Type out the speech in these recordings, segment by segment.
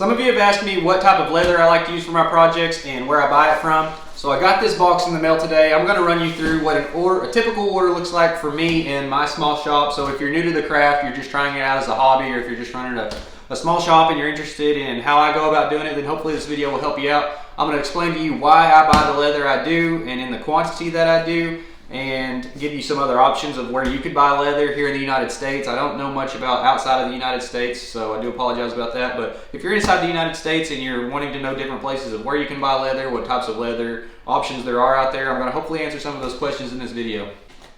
Some of you have asked me what type of leather I like to use for my projects and where I buy it from. So I got this box in the mail today. I'm going to run you through what a typical order looks like for me in my small shop. So if you're new to the craft, you're just trying it out as a hobby, or if you're just running a small shop and you're interested in how I go about doing it, then hopefully this video will help you out. I'm going to explain to you why I buy the leather I do and in the quantity that I do, and give you some other options of where you could buy leather here in the United States. I don't know much about outside of the United States, so I do apologize about that. But if you're inside the United States and you're wanting to know different places of where you can buy leather, what types of leather options there are out there, I'm going to hopefully answer some of those questions in this video.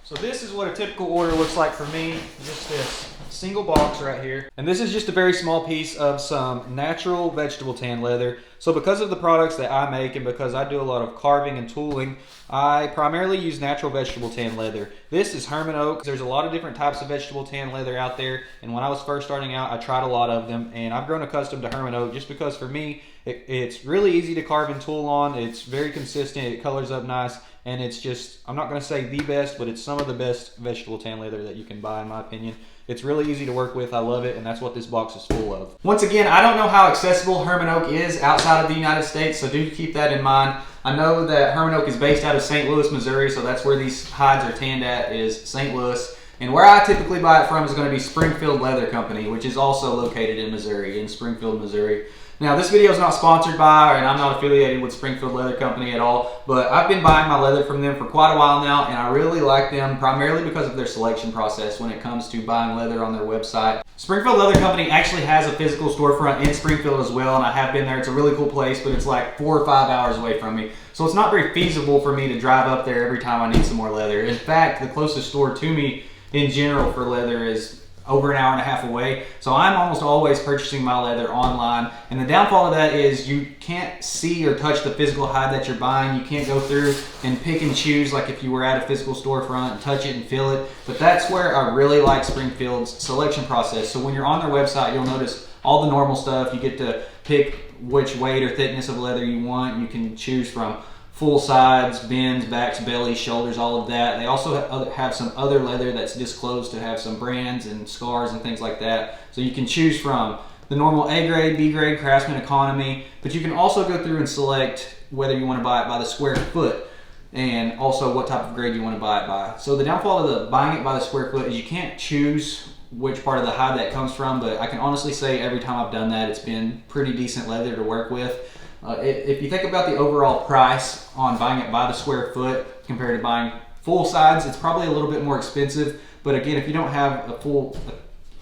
So this is what a typical order looks like for me. Just this single box right here. And this is just a very small piece of some natural vegetable tan leather. So because of the products that I make and because I do a lot of carving and tooling, I primarily use natural vegetable tan leather. This is Hermann Oak. There's a lot of different types of vegetable tan leather out there, and when I was first starting out, I tried a lot of them, and I've grown accustomed to Hermann Oak just because for me, it's really easy to carve and tool on. It's very consistent, it colors up nice, and it's just, I'm not going to say the best, but it's some of the best vegetable tan leather that you can buy in my opinion. It's really easy to work with, I love it, and that's what this box is full of. Once again, I don't know how accessible Hermann Oak is outside of the United States, so do keep that in mind. I know that Hermann Oak is based out of St. Louis, Missouri, so that's where these hides are tanned at, is St. Louis. And where I typically buy it from is going to be Springfield Leather Company, which is also located in Missouri, in Springfield, Missouri. Now, this video is not sponsored by, and I'm not affiliated with Springfield Leather Company at all, but I've been buying my leather from them for quite a while now, and I really like them primarily because of their selection process when it comes to buying leather on their website. Springfield Leather Company actually has a physical storefront in Springfield as well, and I have been there. It's a really cool place, but it's like 4 or 5 hours away from me. So it's not very feasible for me to drive up there every time I need some more leather. In fact, the closest store to me in general for leather is over an hour and a half away. So I'm almost always purchasing my leather online. And the downfall of that is you can't see or touch the physical hide that you're buying. You can't go through and pick and choose like if you were at a physical storefront and touch it and feel it. But that's where I really like Springfield's selection process. So when you're on their website, you'll notice all the normal stuff. You get to pick which weight or thickness of leather you want. You can choose from full sides, bends, backs, bellies, shoulders, all of that. They also have some other leather that's disclosed to have some brands and scars and things like that. So you can choose from the normal A grade, B grade, Craftsman, Economy, but you can also go through and select whether you want to buy it by the square foot and also what type of grade you want to buy it by. So the downfall of buying it by the square foot is you can't choose which part of the hide that comes from, but I can honestly say every time I've done that, it's been pretty decent leather to work with. If you think about the overall price on buying it by the square foot compared to buying full sides, it's probably a little bit more expensive. But again, if you don't have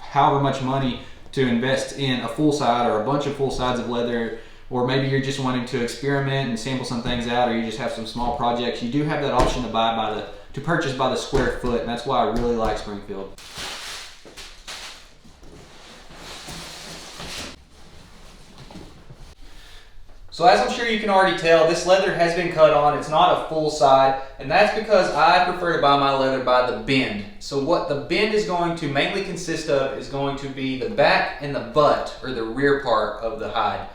however much money to invest in a full side or a bunch of full sides of leather, or maybe you're just wanting to experiment and sample some things out, or you just have some small projects, you do have that option to purchase by the square foot, and that's why I really like Springfield. So as I'm sure you can already tell, this leather has been cut on. It's not a full side, and that's because I prefer to buy my leather by the bend. So what the bend is going to mainly consist of is going to be the back and the butt, or the rear part of the hide.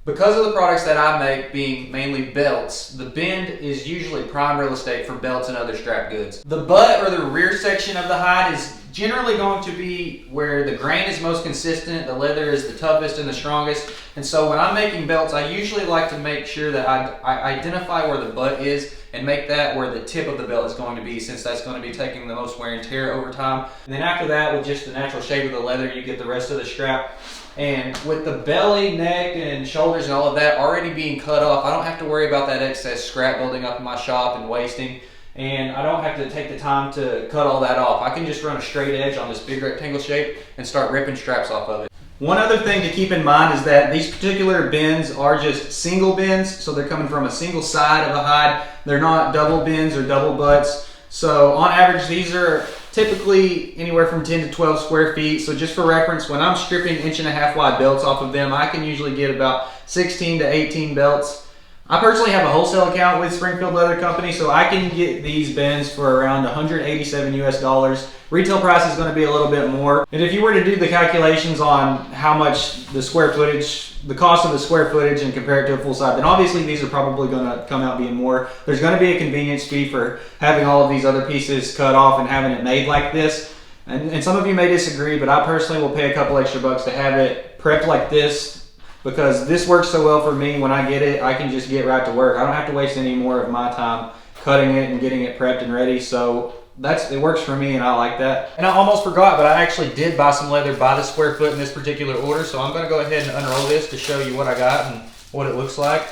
Because of the products that I make being mainly belts, the bend is usually prime real estate for belts and other strap goods. The butt, or the rear section of the hide, is generally going to be where the grain is most consistent, the leather is the toughest and the strongest. And so when I'm making belts, I usually like to make sure that I identify where the butt is and make that where the tip of the belt is going to be, since that's going to be taking the most wear and tear over time. And then after that, with just the natural shape of the leather, you get the rest of the strap. And with the belly, neck, and shoulders and all of that already being cut off, I don't have to worry about that excess scrap building up in my shop and wasting. And I don't have to take the time to cut all that off. I can just run a straight edge on this big rectangle shape and start ripping straps off of it. One other thing to keep in mind is that these particular bends are just single bends, so they're coming from a single side of a hide. They're not double bends or double butts. So on average, these are typically anywhere from 10 to 12 square feet. So just for reference, when I'm stripping 1.5 inch wide belts off of them, I can usually get about 16 to 18 belts. I personally have a wholesale account with Springfield Leather Company, so I can get these bends for around $187 US. Retail price is going to be a little bit more. And if you were to do the calculations on how much the square footage, the cost of the square footage, and compare it to a full side, then obviously these are probably going to come out being more. There's going to be a convenience fee for having all of these other pieces cut off and having it made like this. And some of you may disagree, but I personally will pay a couple extra bucks to have it prepped like this because this works so well for me. When I get it, I can just get right to work. I don't have to waste any more of my time cutting it and getting it prepped and ready. So it works for me, and I like that. And I almost forgot, but I actually did buy some leather by the square foot in this particular order. So I'm gonna go ahead and unroll this to show you what I got and what it looks like.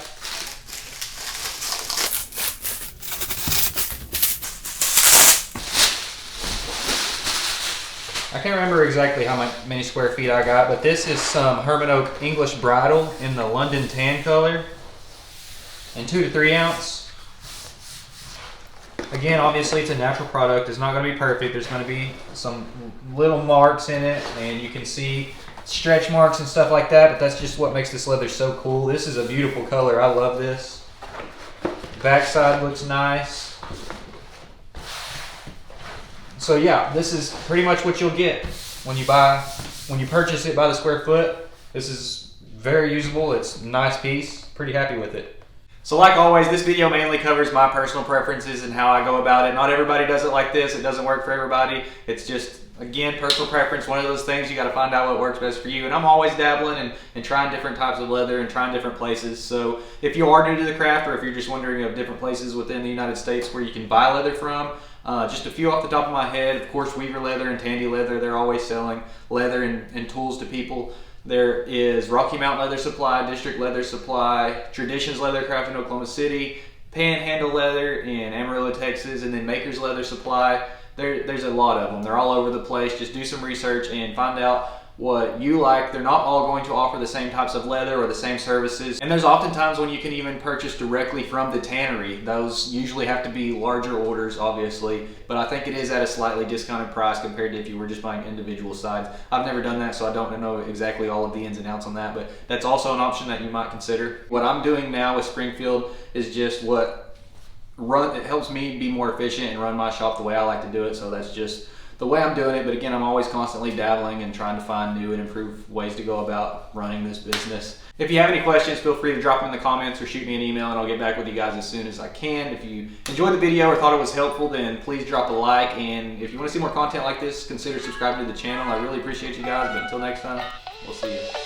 I can't remember exactly how many square feet I got, but this is some Hermann Oak English Bridle in the London tan color, and 2 to 3 ounce. Again, obviously it's a natural product. It's not going to be perfect. There's going to be some little marks in it, and you can see stretch marks and stuff like that, but that's just what makes this leather so cool. This is a beautiful color. I love this. Backside looks nice. So yeah, this is pretty much what you'll get when you purchase it by the square foot. This is very usable. It's a nice piece. Pretty happy with it. So like always, this video mainly covers my personal preferences and how I go about it. Not everybody does it like this. It doesn't work for everybody. It's just, again, personal preference. One of those things you got to find out what works best for you. And I'm always dabbling and trying different types of leather and trying different places. So if you are new to the craft, or if you're just wondering of different places within the United States where you can buy leather from, just a few off the top of my head. Of course, Weaver Leather and Tannned Leather, they're always selling leather and tools to people. There is Rocky Mountain Leather Supply, District Leather Supply, Traditions Leathercraft in Oklahoma City, Panhandle Leather in Amarillo, Texas, and then Maker's Leather Supply. There's a lot of them. They're all over the place. Just do some research and find out what you like. They're not all going to offer the same types of leather or the same services. And there's oftentimes when you can even purchase directly from the tannery. Those usually have to be larger orders, obviously, but I think it is at a slightly discounted price compared to if you were just buying individual sides. I've never done that, so I don't know exactly all of the ins and outs on that, but that's also an option that you might consider. What I'm doing now with Springfield is just it helps me be more efficient and run my shop the way I like to do it, so that's just the way I'm doing it. But again, I'm always constantly dabbling and trying to find new and improved ways to go about running this business. If you have any questions, feel free to drop them in the comments or shoot me an email, and I'll get back with you guys as soon as I can. If you enjoyed the video or thought it was helpful, then please drop a like. And if you want to see more content like this, consider subscribing to the channel. I really appreciate you guys. But until next time, we'll see you.